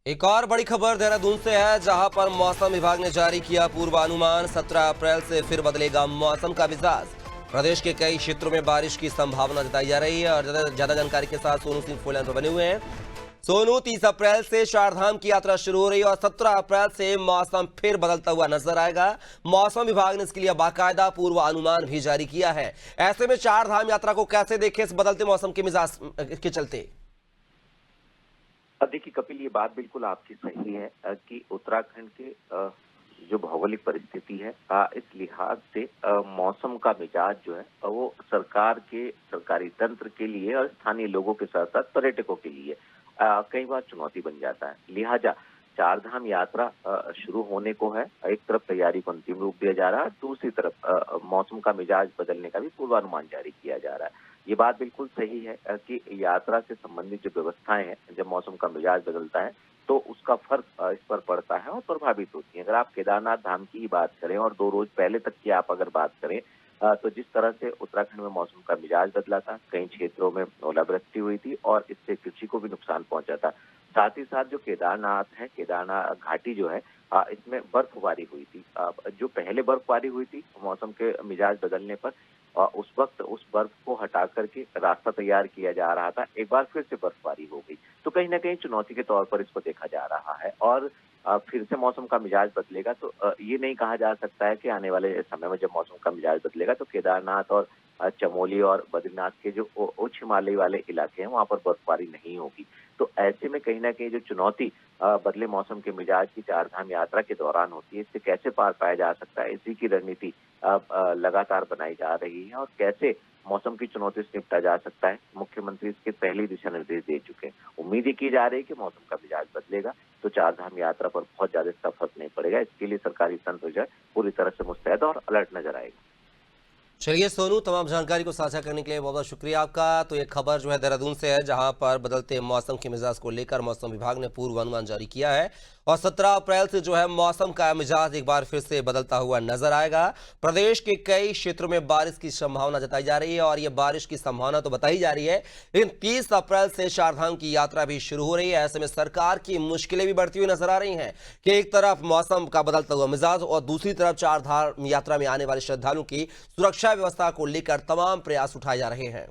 एक और बड़ी खबर देहरादून से है, जहां पर मौसम विभाग ने जारी किया पूर्वानुमान। 17 अप्रैल से फिर बदलेगा मौसम का मिजाज। प्रदेश के कई क्षेत्रों में बारिश की संभावना जताई जा रही है। और ज्यादा जानकारी के साथ सोनू सिंह फोन लाइन पर बने हुए हैं। सोनू, 30 अप्रैल से चारधाम की यात्रा शुरू हो रही है और 17 अप्रैल से मौसम फिर बदलता हुआ नजर आएगा। मौसम विभाग ने इसके लिए बाकायदा पूर्वानुमान भी जारी किया है। ऐसे में चारधाम यात्रा को कैसे देखें इस बदलते मौसम के मिजाज के चलते? देखिए कपिल, ये बात बिल्कुल आपकी सही है कि उत्तराखंड के जो भौगोलिक परिस्थिति है, इस लिहाज से मौसम का मिजाज जो है वो सरकार के सरकारी तंत्र के लिए और स्थानीय लोगों के साथ साथ पर्यटकों के लिए कई बार चुनौती बन जाता है। लिहाजा चारधाम यात्रा शुरू होने को है। एक तरफ तैयारी को अंतिम रूप दिया जा रहा है, दूसरी तरफ मौसम का मिजाज बदलने का भी पूर्वानुमान जारी किया जा रहा है। ये बात बिल्कुल सही है कि यात्रा से संबंधित जो व्यवस्थाएं हैं, जब मौसम का मिजाज बदलता है तो उसका फर्क इस पर पड़ता है और प्रभावित होती है। अगर आप केदारनाथ धाम की ही बात करें और 2 रोज पहले तक की आप अगर बात करें, तो जिस तरह से उत्तराखंड में मौसम का मिजाज बदला था, कई क्षेत्रों में ओलावृष्टि हुई थी और इससे कृषि को भी नुकसान पहुंचा था। साथ ही साथ जो केदारनाथ है, केदारनाथ घाटी जो है, इसमें बर्फबारी हुई थी। जो पहले बर्फबारी हुई थी मौसम के मिजाज बदलने पर, उस वक्त उस बर्फ को हटा करके रास्ता तैयार किया जा रहा था। एक बार फिर से बर्फबारी हो गई, तो कहीं ना कहीं चुनौती के तौर पर इसको देखा जा रहा है। और फिर से मौसम का मिजाज बदलेगा तो ये नहीं कहा जा सकता है कि आने वाले समय में जब मौसम का मिजाज बदलेगा तो केदारनाथ और चमोली और बद्रीनाथ के जो उच्च हिमालय वाले इलाके हैं वहां पर बर्फबारी नहीं होगी। तो ऐसे में कहीं ना कहीं जो चुनौती बदले मौसम के मिजाज की चारधाम यात्रा के दौरान होती है, इससे कैसे पार पाया जा सकता है, इसी की रणनीति लगातार बनाई जा रही है। और कैसे मौसम की चुनौती से निपटा जा सकता है, मुख्यमंत्री इसके पहले दिशा निर्देश दे चुके हैं। उम्मीद ही की जा रही है कि मौसम का मिजाज बदलेगा तो चारधाम यात्रा पर बहुत ज्यादा इसका फर्क नहीं पड़ेगा। इसके लिए सरकारी तंत्र जो है पूरी तरह से मुस्तैद और अलर्ट नजर आएगा। चलिए सोनू, तमाम जानकारी को साझा करने के लिए बहुत बहुत शुक्रिया आपका। तो ये खबर जो है देहरादून से है, जहां पर बदलते मौसम के मिजाज को लेकर मौसम विभाग ने पूर्वानुमान जारी किया है और 17 अप्रैल से जो है मौसम का मिजाज एक बार फिर से बदलता हुआ नजर आएगा। प्रदेश के कई क्षेत्रों में बारिश की संभावना जताई जा रही है और ये बारिश की संभावना तो बताई जा रही है, लेकिन 30 अप्रैल से चारधाम की यात्रा भी शुरू हो रही है। ऐसे में सरकार की मुश्किलें भी बढ़ती हुई नजर आ रही हैं कि एक तरफ मौसम का बदलता हुआ मिजाज और दूसरी तरफ चारधाम यात्रा में आने वाले श्रद्धालुओं की सुरक्षा व्यवस्था को लेकर तमाम प्रयास उठाए जा रहे हैं।